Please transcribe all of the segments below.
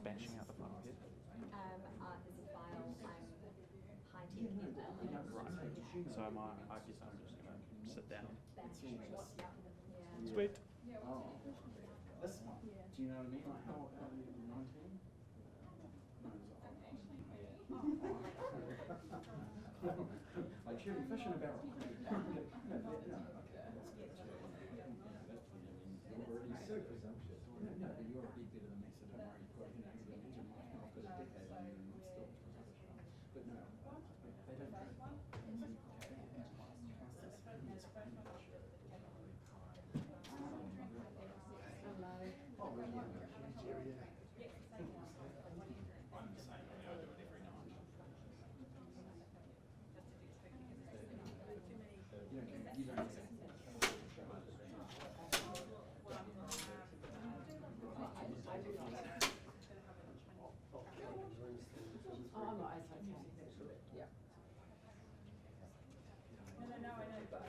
bashing out the front of it? There's a file I'm high-teching in there. Right. So I guess I'm just going to sit down. Yeah. Sweet. Oh, this one. Do you know what I mean? Like how old are you? 19? Like shooting fish in a barrel. You're already so presumptuous. No, but you're already better than me, so don't worry. You've got, you know, I've got a decade and I'm still but no, they don't do it. Oh, really? I'm the same. I do it every night. You don't Oh, no, it's okay. Yeah. No, I know, but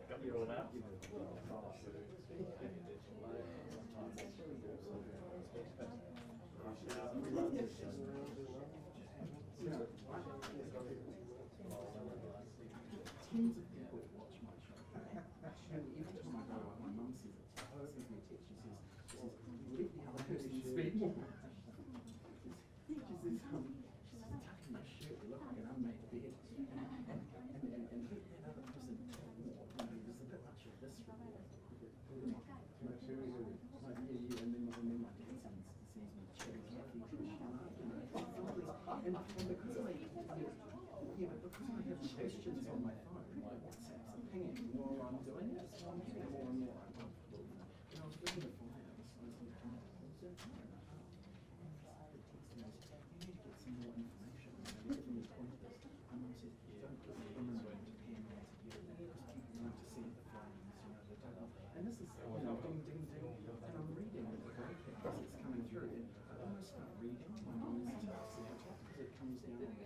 Got you all out? Tens of people watch my show. And every time I go out, my mum says it. She sends me a text. She says, let the other person speak more. She says, tucking my shirt, you look like an unmade bed. And let that other person talk more. You know, there's a bit much of this from me. And then my dad sends me cherry coffee, and because I have questions on my phone, like WhatsApp's are pinging while I'm doing it, so I'm getting more and more uncomfortable. And I was looking at the file, so I was like, and the text me, you need to get some more information. They're giving me pointers. And I said, don't put me in Japan together, because people want to see the flames, you know, they don't know. And this is, you know, ding, ding, ding, and I'm reading the broadcast that's coming through, and I almost start reading my mum's text at the top, because it comes down, you know.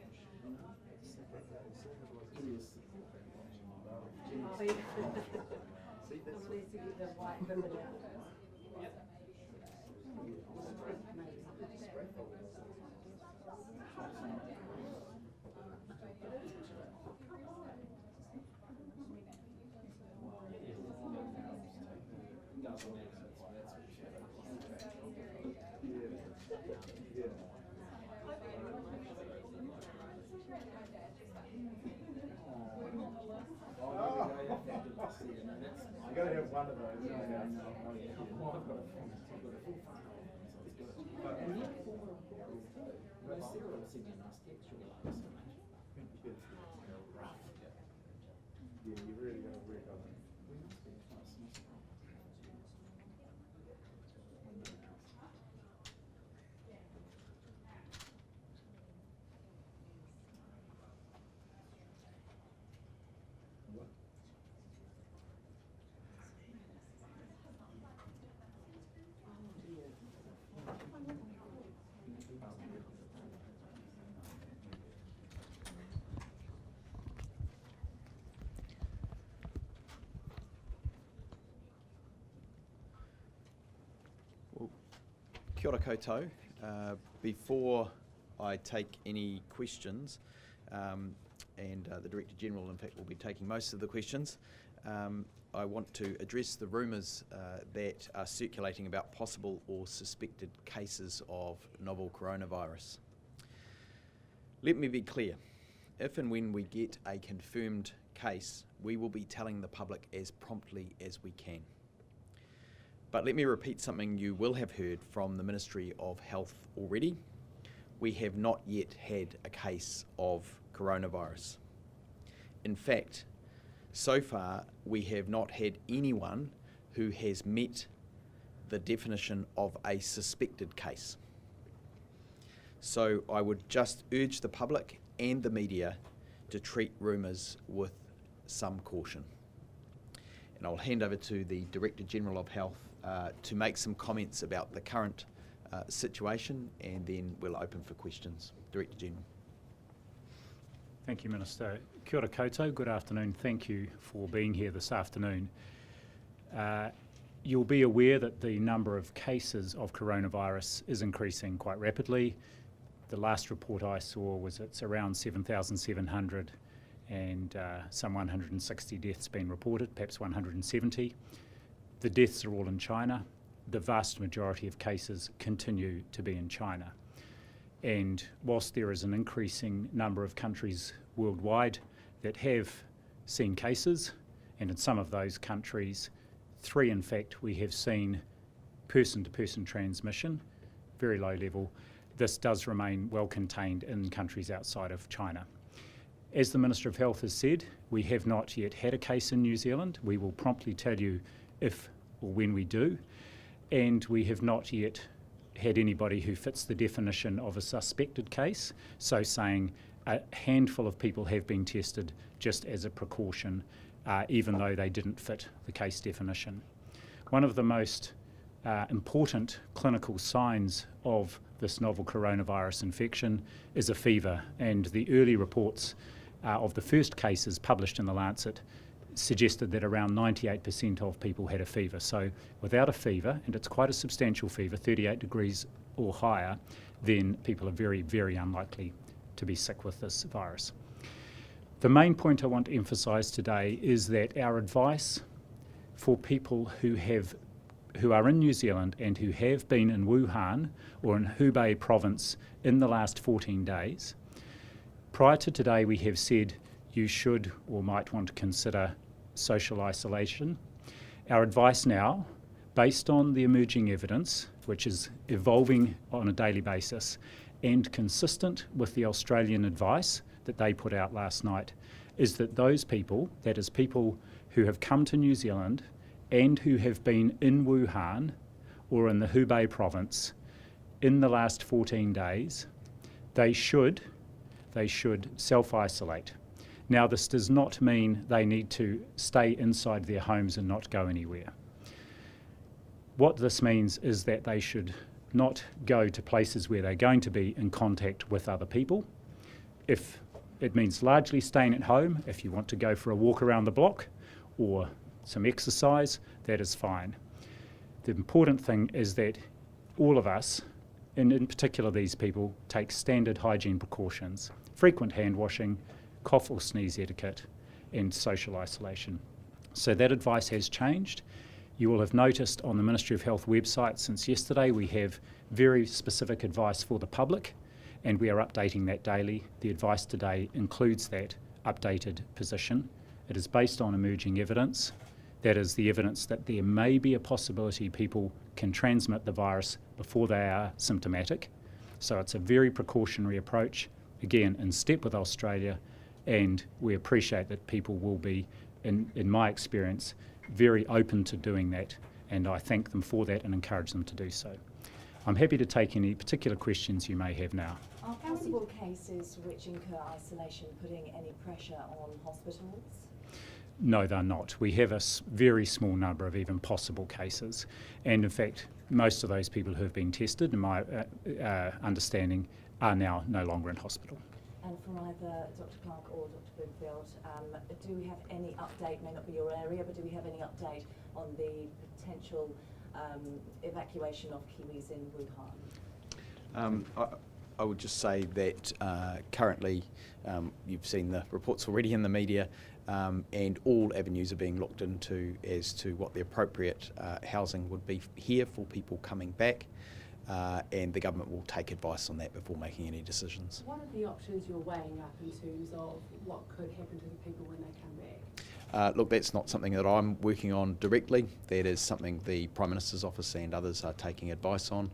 You gotta have one of those. Yeah, I know. Oh, yeah. Well, I've got a full file. And yet, most Sarah will send me a nice text, you'll like this one. Rough. Yeah, you really gotta work on it. We must be close. What? Well, kia ora koutou. Before I take any questions, and the Director General in fact will be taking most of the questions, I want to address the rumours that are circulating about possible or suspected cases of novel coronavirus. Let me be clear, if and when we get a confirmed case, we will be telling the public as promptly as we can. But let me repeat something you will have heard from the Ministry of Health already. We have not yet had a case of coronavirus. In fact, so far we have not had anyone who has met the definition of a suspected case. So I would just urge the public and the media to treat rumours with some caution. And I'll hand over to the Director General of Health to make some comments about the current situation, and then we'll open for questions. Director General. Thank you, Minister. Kia ora koutou, good afternoon. Thank you for being here this afternoon. You'll be aware that the number of cases of coronavirus is increasing quite rapidly. The last report I saw was it's around 7,700 and some 160 deaths been reported, perhaps 170. The deaths are all in China. The vast majority of cases continue to be in China. And whilst there is an increasing number of countries worldwide that have seen cases, and in some of those countries, 3 in fact, we have seen person-to-person transmission, very low level. This does remain well contained in countries outside of China. As the Minister of Health has said, we have not yet had a case in New Zealand. We will promptly tell you if or when we do. And we have not yet had anybody who fits the definition of a suspected case, so saying a handful of people have been tested just as a precaution, even though they didn't fit the case definition. One of the most important clinical signs of this novel coronavirus infection is a fever, and the early reports of the first cases published in the Lancet suggested that around 98% of people had a fever. So without a fever, and it's quite a substantial fever, 38 degrees or higher, then people are very, very unlikely to be sick with this virus. The main point I want to emphasise today is that our advice for people who are in New Zealand and who have been in Wuhan or in Hubei province in the last 14 days, prior to today we have said you should or might want to consider social isolation. Our advice now, based on the emerging evidence, which is evolving on a daily basis, and consistent with the Australian advice that they put out last night, is that those people, that is people who have come to New Zealand and who have been in Wuhan or in the Hubei province in the last 14 days, they should self-isolate. Now, this does not mean they need to stay inside their homes and not go anywhere. What this means is that they should not go to places where they're going to be in contact with other people. If it means largely staying at home, if you want to go for a walk around the block or some exercise, that is fine. The important thing is that all of us, and in particular these people, take standard hygiene precautions, frequent hand washing, cough or sneeze etiquette, and social isolation. So that advice has changed. You will have noticed on the Ministry of Health website since yesterday we have very specific advice for the public, and we are updating that daily. The advice today includes that updated position. It is based on emerging evidence. That is the evidence that there may be a possibility people can transmit the virus before they are symptomatic. So it's a very precautionary approach, again, in step with Australia, and we appreciate that people will be, in my experience, very open to doing that, and I thank them for that and encourage them to do so. I'm happy to take any particular questions you may have now. Are possible cases which incur isolation putting any pressure on hospitals? No, they're not. We have a very small number of even possible cases, and in fact, most of those people who have been tested, in my understanding, are now no longer in hospital. And from either Dr. Clark or Dr. Bloomfield, do we have any update, may not be your area, but do we have any update on the potential evacuation of Kiwis in Wuhan? I would just say that currently you've seen the reports already in the media, and all avenues are being looked into as to what the appropriate housing would be here for people coming back. And the government will take advice on that before making any decisions. What are the options you're weighing up in terms of what could happen to the people when they come back? Look, that's not something that I'm working on directly. That is something the Prime Minister's office and others are taking advice on.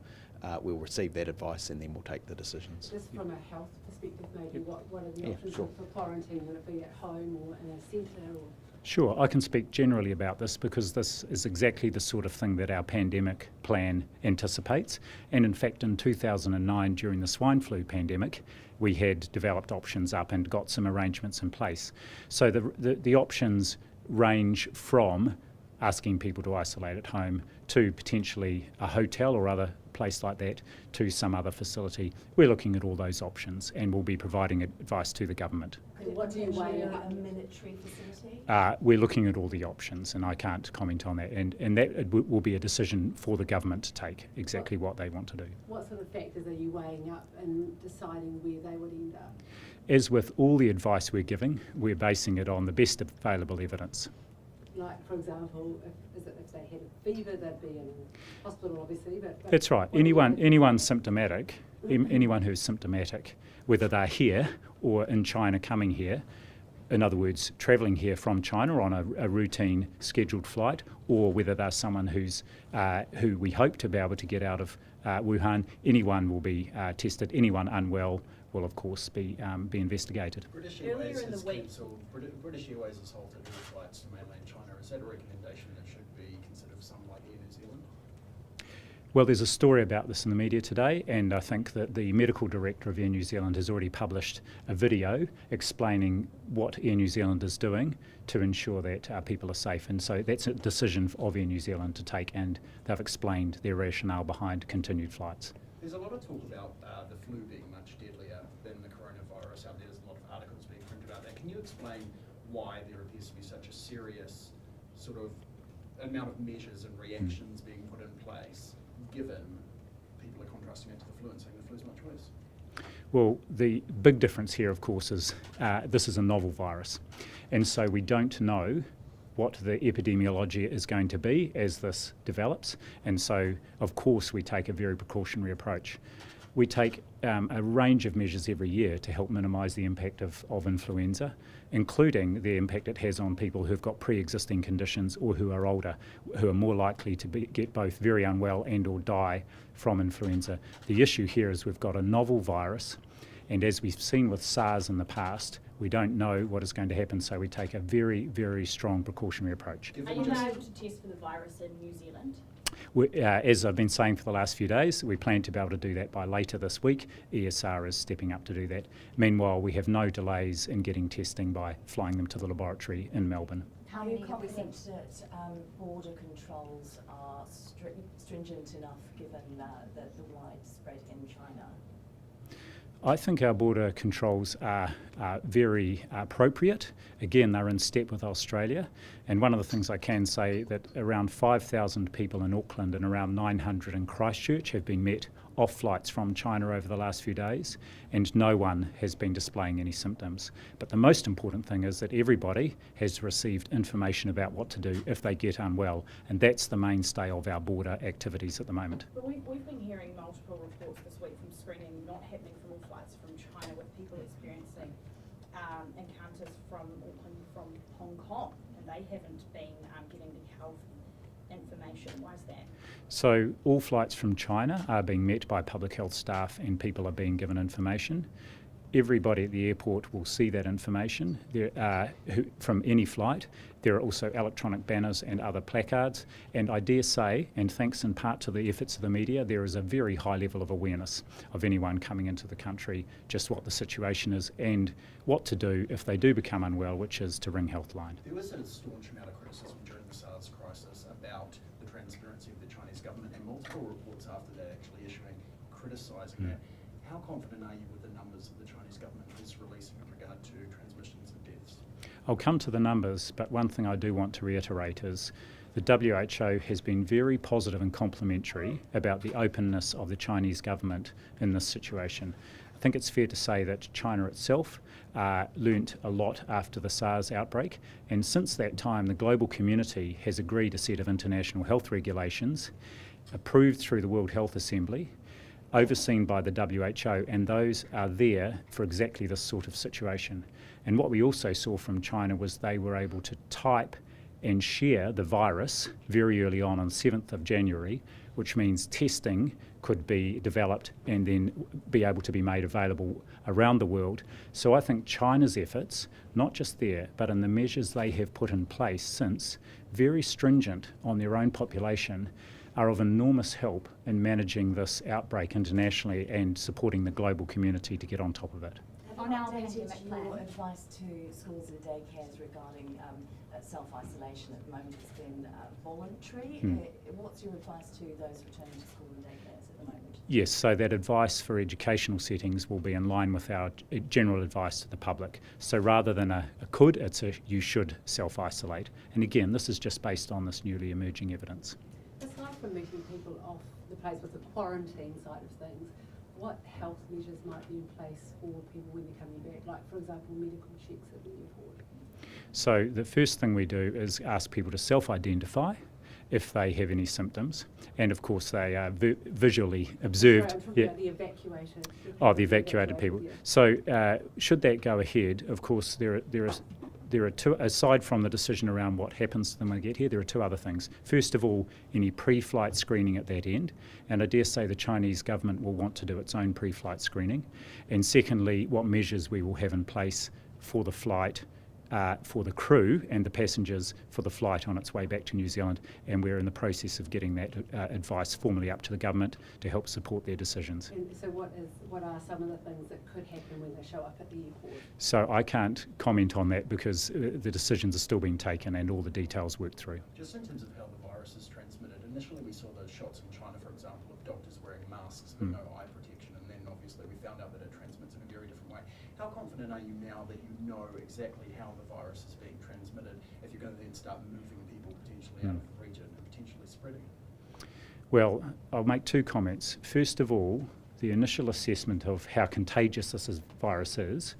We'll receive that advice and then we'll take the decisions. Just from a health perspective, maybe, what are the options sure. for quarantine? Would it be at home or in a centre? Sure, I can speak generally about this because this is exactly the sort of thing that our pandemic plan anticipates. And in fact, in 2009, during the swine flu pandemic, we had developed options up and got some arrangements in place. So the options range from asking people to isolate at home to potentially a hotel or other place like that to some other facility. We're looking at all those options and we'll be providing advice to the government. What do you weigh a military facility? We're looking at all the options and I can't comment on that, and that will be a decision for the government to take exactly what they want to do. What sort of factors are you weighing up and deciding where they would end up? As with all the advice we're giving, we're basing it on the best available evidence. Like, for example, if they had a fever, they'd be in hospital, obviously. But That's right. Anyone symptomatic, anyone who's symptomatic, whether they're here or in China coming here, in other words, travelling here from China on a routine scheduled flight, or whether they're someone who we hope to be able to get out of Wuhan, anyone will be tested. Anyone unwell will, of course, be investigated. British Earlier Airways in the has week- cancelled. British Airways has halted all flights to mainland China. Is that a recommendation that should be considered for someone like Air New Zealand? Well, there's a story about this in the media today, and I think that the medical director of Air New Zealand has already published a video explaining what Air New Zealand is doing to ensure that people are safe. And so that's a decision of Air New Zealand to take, and they've explained their rationale behind continued flights. There's a lot of talk about the flu being much deadlier than the coronavirus out there. There's a lot of articles being printed about that. Can you explain why there appears to be such a serious sort of amount of measures and reactions being put in place, given people are contrasting it to the flu and saying the flu is much worse? Well, the big difference here, of course, is this is a novel virus. And so we don't know what the epidemiology is going to be as this develops. And so, of course, we take a very precautionary approach. We take a range of measures every year to help minimise the impact of influenza, including the impact it has on people who've got pre-existing conditions or who are older, who are more likely to get both very unwell and or die from influenza. The issue here is we've got a novel virus, and as we've seen with SARS in the past, we don't know what is going to happen, so we take a very, very strong precautionary approach. Are you able to test for the virus in New Zealand? As I've been saying for the last few days, we plan to be able to do that by later this week. ESR is stepping up to do that. Meanwhile, we have no delays in getting testing by flying them to the laboratory in Melbourne. How are you confident that border controls are stringent enough given the widespread in China? I think our border controls are very appropriate. Again, they're in step with Australia. And one of the things I can say that around 5,000 people in Auckland and around 900 in Christchurch have been met off flights from China over the last few days, and no one has been displaying any symptoms. But the most important thing is that everybody has received information about what to do if they get unwell, and that's the mainstay of our border activities at the moment. But we've been hearing multiple reports this week from screening not happening from all flights from China, with people experiencing encounters from Auckland, from Hong Kong, and they haven't been getting the health information. Why is that? So all flights from China are being met by public health staff and people are being given information. Everybody at the airport will see that information from any flight. There are also electronic banners and other placards, and I dare say, and thanks in part to the efforts of the media, there is a very high level of awareness of anyone coming into the country, just what the situation is and what to do if they do become unwell, which is to ring Healthline. There was a staunch amount of criticism during the SARS crisis about the transparency of the Chinese government, and multiple reports after that actually issuing criticising that. How confident are you with the numbers that the Chinese government is releasing in regard to transmissions and deaths? I'll come to the numbers, but one thing I do want to reiterate is the WHO has been very positive and complimentary about the openness of the Chinese government in this situation. I think it's fair to say that China itself learnt a lot after the SARS outbreak, and since that time the global community has agreed a set of international health regulations approved through the World Health Assembly, overseen by the WHO, and those are there for exactly this sort of situation. And what we also saw from China was they were able to type and share the virus very early on 7th of January, which means testing could be developed and then be able to be made available around the world. So I think China's efforts, not just there, but in the measures they have put in place since, very stringent on their own population, are of enormous help in managing this outbreak internationally and supporting the global community to get on top of it. On our Updated pandemic plan. your advice to schools and daycares regarding self-isolation at the moment has been voluntary. What's your advice to those returning to school and daycares at the moment? Yes, so that advice for educational settings will be in line with our general advice to the public. So rather than a could, it's a you should self-isolate. And again, this is just based on this newly emerging evidence. Aside from meeting people off the place with the quarantine side of things, what health measures might be in place for people when they're coming back? Like, for example, medical checks at the airport. So the first thing we do is ask people to self-identify if they have any symptoms, and of course they are visually observed. Sorry, I'm talking about the evacuated. The evacuated people. Yeah. So should that go ahead, of course there are two, aside from the decision around what happens to them when they get here, there are two other things. First of all, any pre-flight screening at that end, and I dare say the Chinese government will want to do its own pre-flight screening. And secondly, what measures we will have in place for the flight, for the crew and the passengers for the flight on its way back to New Zealand, and we're in the process of getting that advice formally up to the government to help support their decisions. And so what are some of the things that could happen when they show up at the airport? So I can't comment on that because the decisions are still being taken and all the details worked through. Just in terms of how the virus is transmitted, initially we saw those shots in China, for example, of doctors wearing masks but no eye protection, and then obviously we found out that it transmits in a very different way. How confident are you now that you know exactly how the virus is being transmitted if you're going to then start moving people potentially out of the region and potentially spreading it? Well, I'll make two comments. First of all, the initial assessment of how contagious this virus is,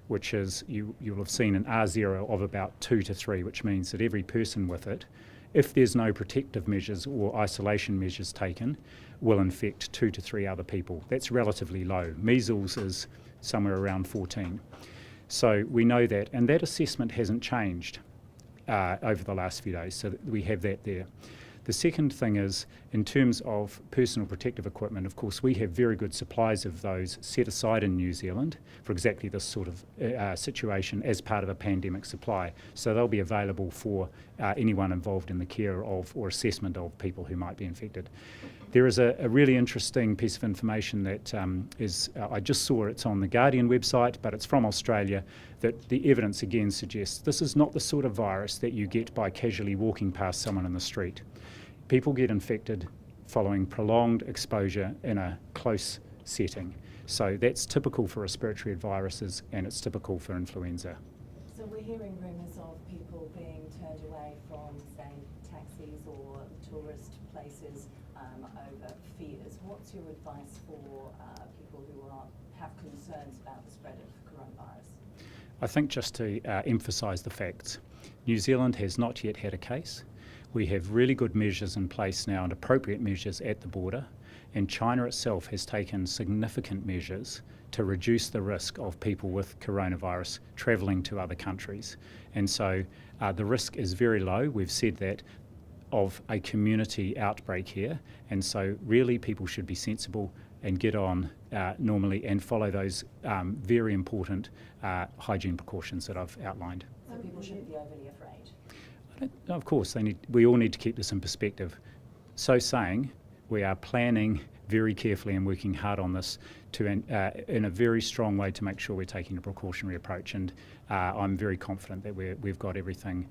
which is you'll have seen an R0 of about 2 to 3, which means that every person with it, if there's no protective measures or isolation measures taken, will infect 2 to 3 other people. That's relatively low. Measles is somewhere around 14. So we know that, and that assessment hasn't changed over the last few days, so we have that there. The second thing is, in terms of personal protective equipment, of course, we have very good supplies of those set aside in New Zealand for exactly this sort of situation as part of a pandemic supply. So they'll be available for anyone involved in the care of or assessment of people who might be infected. There is a really interesting piece of information that I just saw, it's on the Guardian website, but it's from Australia, that the evidence again suggests this is not the sort of virus that you get by casually walking past someone in the street. People get infected following prolonged exposure in a close setting. So that's typical for respiratory viruses and it's typical for influenza. So we're hearing rumours of people being turned away from, say, taxis or tourist places over fears. What's your advice for people who have concerns about the spread of coronavirus? I think just to emphasise the facts, New Zealand has not yet had a case. We have really good measures in place now and appropriate measures at the border, and China itself has taken significant measures to reduce the risk of people with coronavirus travelling to other countries. And so the risk is very low, we've said that, of a community outbreak here, and so really people should be sensible and get on normally and follow those very important hygiene precautions that I've outlined. So people shouldn't be overly afraid? Of course, we all need to keep this in perspective. So saying, we are planning very carefully and working hard on this in a very strong way to make sure we're taking a precautionary approach, and I'm very confident that we've got everything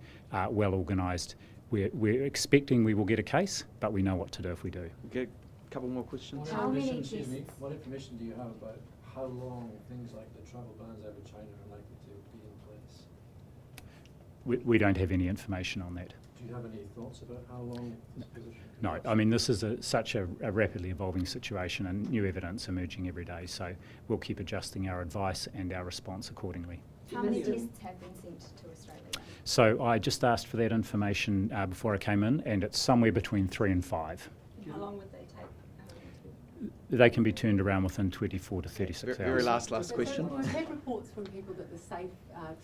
well organised. We're expecting we will get a case, but we know what to do if we do. Okay, a couple more questions. How many Excuse me, tests? what information do you have about how long things like the travel bans out of China are likely to be in place? We don't have any information on that. Do you have any thoughts about how long this position could No, last? I mean this is such a rapidly evolving situation and new evidence emerging every day, so we'll keep adjusting our advice and our response accordingly. How many tests have been sent to Australia? So I just asked for that information before I came in, and it's somewhere between 3 and 5. How long would they take? They can be turned around within 24 to 36 Very hours. last So question. we've had reports from people that the safe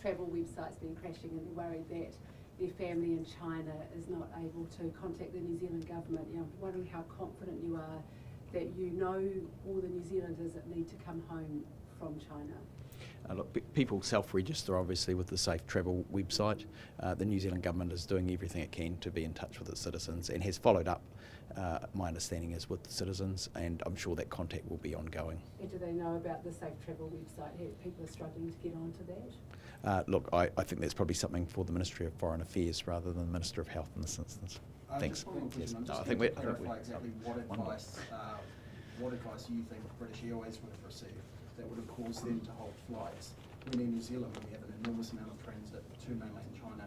travel website's been crashing, and they're worried that their family in China is not able to contact the New Zealand government. You know, I'm wondering how confident you are that you know all the New Zealanders that need to come home from China. Look, people self-register obviously with the Safe Travel website. The New Zealand government is doing everything it can to be in touch with its citizens and has followed up, my understanding is, with the citizens, and I'm sure that contact will be ongoing. And do they know about the Safe Travel website? People are struggling to get onto that? Look, I think that's probably something for the Ministry of Foreign Affairs rather than the Minister of Health in this instance. Thanks. Just one more question. I'm No, just I think going to we- I think we- clarify exactly what advice you think British Airways would have received that would have caused them to hold flights when in New Zealand, when we have an enormous amount of transit to mainland China,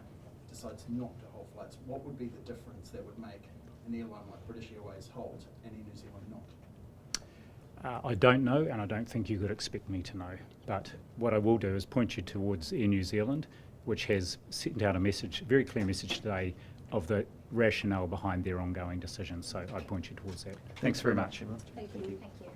decides not to hold flights. What would be the difference that would make an airline like British Airways hold and Air New Zealand not? I don't know, and I don't think you could expect me to know. But what I will do is point you towards Air New Zealand, which has sent out a message, very clear message today, of the rationale behind their ongoing decisions. So I'd point you towards that. Thanks very much. everyone. Thank you. Thank you.